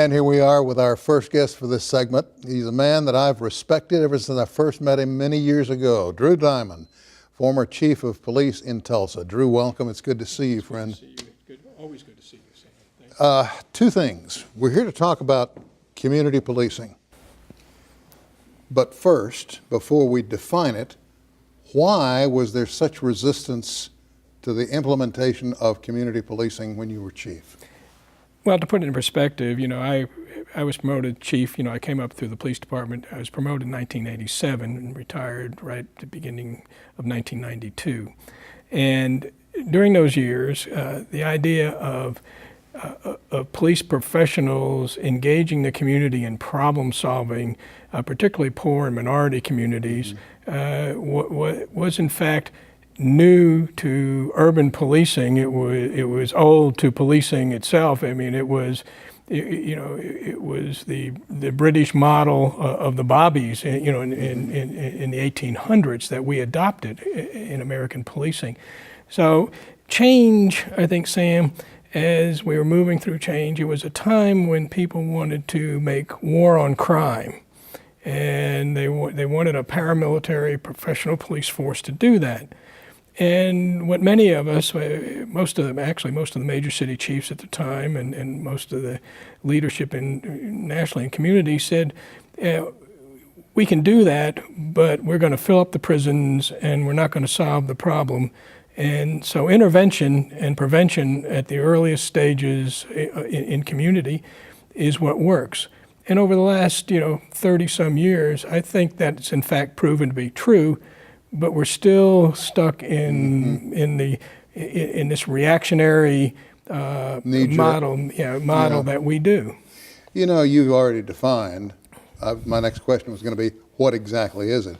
And here we are with our first guest for this segment. He's a man that I've respected ever since I first met him many years ago. Drew Diamond, former chief of police in Tulsa. Drew, welcome. It's good to see you, friend. Good to see you. Always good to see you, Sam. Thank you. Two things. We're here to talk about community policing. But first, before we define it, why was there such resistance to the implementation of community policing when you were chief? Well, to put it in perspective, I was promoted chief. I came up through the police department. I was promoted in 1987 and retired right at the beginning of 1992. And during those years, the idea of police professionals engaging the community in problem solving, particularly poor and minority communities, was in fact new to urban policing. It was old to policing itself. I mean, it was the British model of the bobbies, in the 1800s that we adopted in American policing. So change, I think, Sam, as we were moving through change, it was a time when people wanted to make war on crime. And they wanted a paramilitary professional police force to do that. And what many of us, most of the major city chiefs at the time and most of the leadership nationally in community said, we can do that, but we're going to fill up the prisons and we're not going to solve the problem. And so intervention and prevention at the earliest stages in community is what works. And over the last 30-some years, I think that's in fact proven to be true. But we're still stuck in this reactionary model that we do. You've already defined. My next question was going to be, what exactly is it?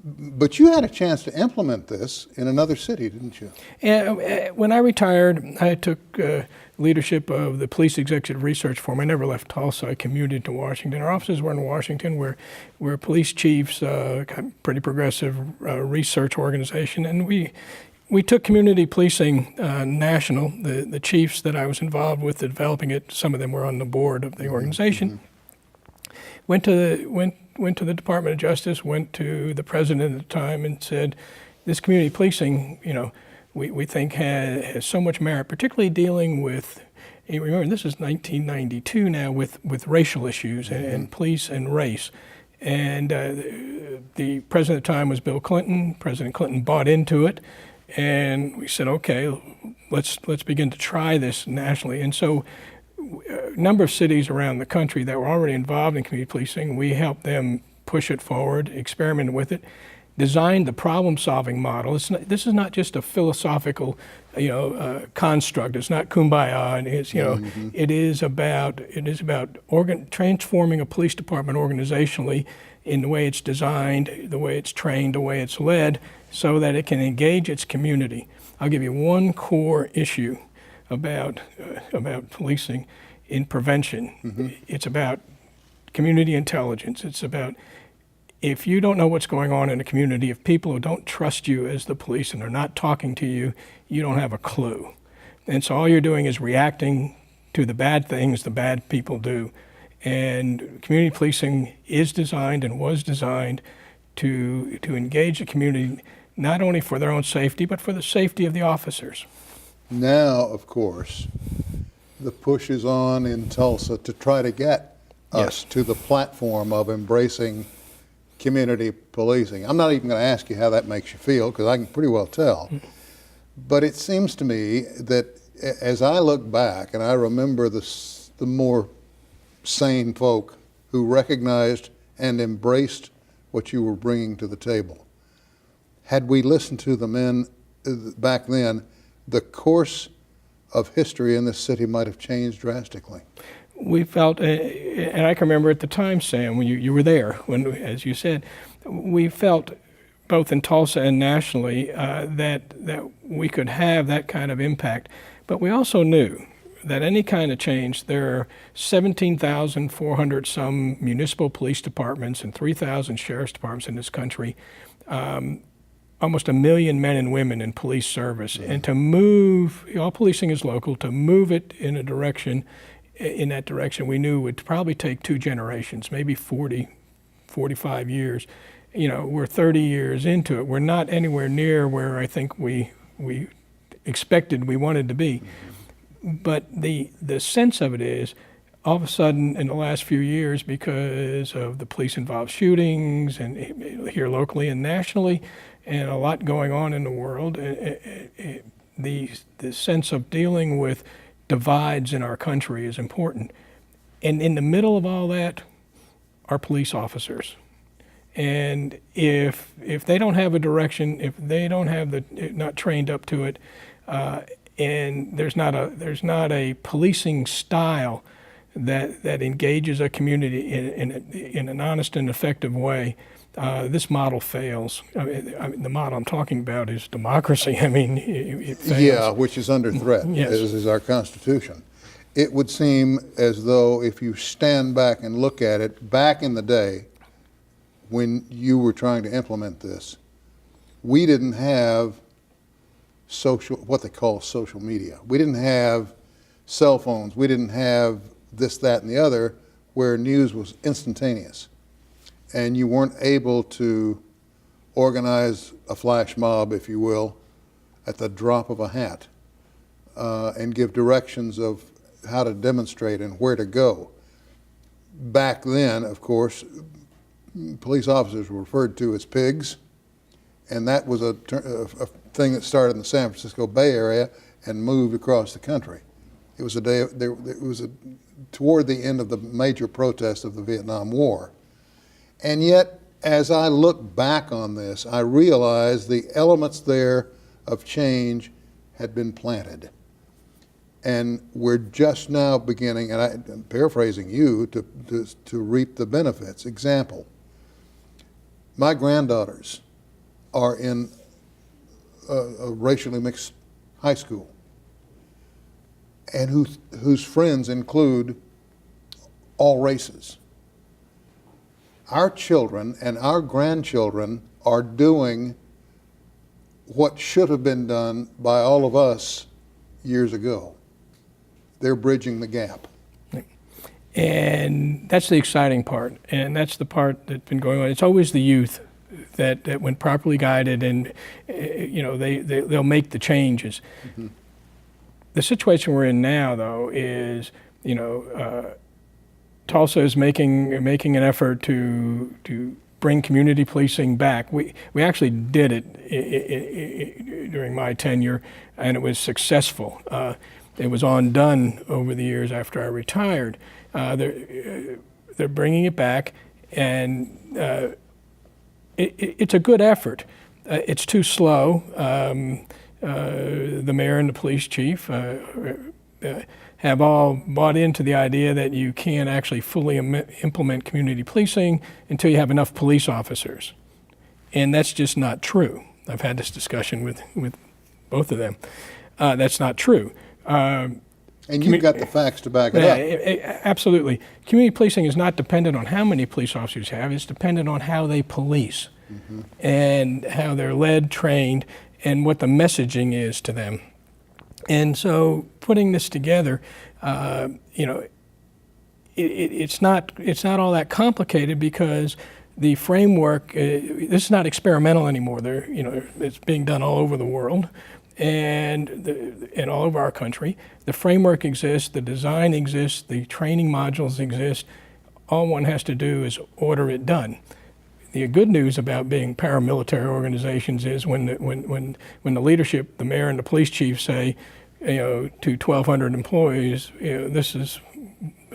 But you had a chance to implement this in another city, didn't you? Yeah. When I retired, I took leadership of the Police Executive Research Forum. I never left Tulsa. I commuted to Washington. Our offices were in Washington. We're police chiefs, pretty progressive research organization, and we took community policing national. The chiefs that I was involved with developing it, some of them were on the board of the organization. Went to the Department of Justice, went to the president at the time and said, this community policing, we think has so much merit, particularly dealing with, remember this is 1992 now, with racial issues and police and race. And the president at the time was Bill Clinton. President Clinton bought into it. And we said, okay, let's begin to try this nationally. And so a number of cities around the country that were already involved in community policing, we helped them push it forward, experimented with it, designed the problem-solving model. This is not just a philosophical, construct. It's not kumbaya. And it's, it is about transforming a police department organizationally in the way it's designed, the way it's trained, the way it's led, so that it can engage its community. I'll give you one core issue about policing in prevention. It's about community intelligence. It's about, if you don't know what's going on in a community, if people who don't trust you as the police and are not talking to you, you don't have a clue. And so all you're doing is reacting to the bad things the bad people do. And community policing is designed and was designed to engage the community, not only for their own safety, but for the safety of the officers. Now, of course, the push is on in Tulsa to try to get us to the platform of embracing community policing. I'm not even going to ask you how that makes you feel, because I can pretty well tell. But it seems to me that as I look back, and I remember the more sane folk who recognized and embraced what you were bringing to the table, had we listened to the men back then, the course of history in this city might have changed drastically. We felt, and I can remember at the time, Sam, when you were there, when, as you said, we felt both in Tulsa and nationally that we could have that kind of impact. But we also knew that any kind of change, there are 17,400 some municipal police departments and 3,000 sheriff's departments in this country, almost 1 million men and women in police service. And to move, all policing is local, to move it in a direction in that direction, we knew would probably take 2 generations, maybe 40, 45 years. You know, we're 30 years into it. We're not anywhere near where I think we expected we wanted to be. But the sense of it is, all of a sudden in the last few years, because of the police-involved shootings and here locally and nationally, and a lot going on in the world, the sense of dealing with divides in our country is important. And in the middle of all that are police officers. And if they don't have a direction, if they don't have not trained up to it, and there's not a policing style that engages a community in an honest and effective way, this model fails. I mean, the model I'm talking about is democracy. I mean, it fails. Yeah, which is under threat, Yes. as is our Constitution. It would seem as though if you stand back and look at it, back in the day when you were trying to implement this, we didn't have what they call social media. We didn't have cell phones. We didn't have this, that, and the other, where news was instantaneous. And you weren't able to organize a flash mob, if you will, at the drop of a hat, and give directions of how to demonstrate and where to go. Back then, of course, police officers were referred to as pigs, and that was a thing that started in the San Francisco Bay Area and moved across the country. It was toward the end of the major protest of the Vietnam War. And yet, as I look back on this, I realize the elements there of change had been planted. And we're just now beginning, and I'm paraphrasing you, to reap the benefits. Example, my granddaughters are in a racially mixed high school, and whose friends include all races. Our children and our grandchildren are doing what should have been done by all of us years ago. They're bridging the gap. And that's the exciting part, and that's the part that's been going on. It's always the youth that when properly guided, and they'll make the changes. Mm-hmm. The situation we're in now, though, is Tulsa is making an effort to bring community policing back. We actually did it during my tenure, and it was successful. It was undone over the years after I retired. They're bringing it back, and it's a good effort. It's too slow. The mayor and the police chief have all bought into the idea that you can't actually fully implement community policing until you have enough police officers. And that's just not true. I've had this discussion with both of them. That's not true. And you've got the facts to back it up. Absolutely. Community policing is not dependent on how many police officers you have. It's dependent on how they police, mm-hmm. and how they're led, trained, and what the messaging is to them. And so putting this together, it's not all that complicated, because the framework, this is not experimental anymore. It's being done all over the world and all over our country. The framework exists, the design exists, the training modules exist. All one has to do is order it done. The good news about being paramilitary organizations is when the leadership, the mayor and the police chief say, to 1,200 employees, this is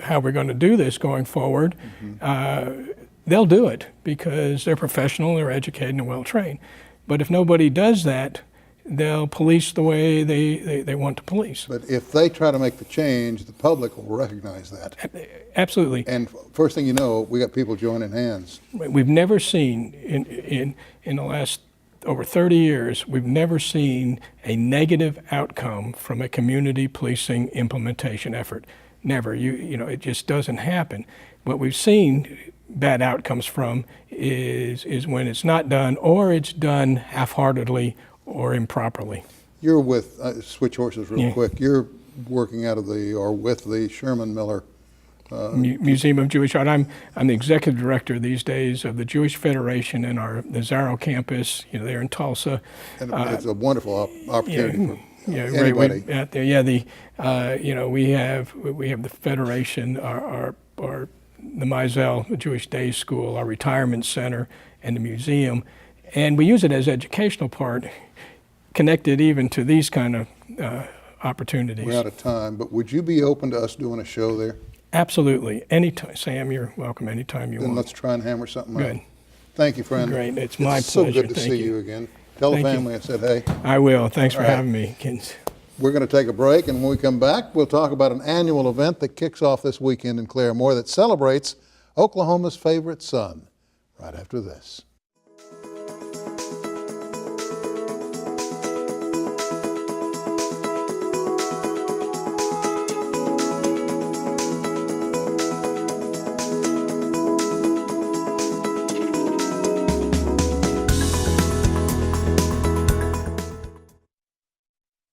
how we're going to do this going forward, mm-hmm. They'll do it because they're professional, they're educated, and well trained. But if nobody does that, they'll police the way they want to police. But if they try to make the change, the public will recognize that. Absolutely. And first thing you know, we got people joining hands. We've never seen, in the last over 30 years, we've never seen a negative outcome from a community policing implementation effort. Never. It just doesn't happen. What we've seen bad outcomes from is when it's not done, or it's done half-heartedly or improperly. You're with, switch horses real quick, you're working out of or with the Sherman Miller. Museum of Jewish Art. I'm the executive director these days of the Jewish Federation in the Zarrow campus, there in Tulsa. And it's a wonderful opportunity for Right, anybody. out there. Yeah, we have the Federation, the Mizell, the Jewish Day School, our retirement center, and the museum, and we use it as educational part, connected even to these kind of opportunities. We're out of time, but would you be open to us doing a show there? Absolutely. Anytime. Sam, you're welcome anytime you Then want. let's try and hammer something out. Good. Thank you, friend. Great. It's my so pleasure. good to Thank see you. you again. Tell the Thank you. family I said hey. I will. Thanks for All right. having me. We're going to take a break, and when we come back, we'll talk about an annual event that kicks off this weekend in Claremore that celebrates Oklahoma's favorite son. Right after this.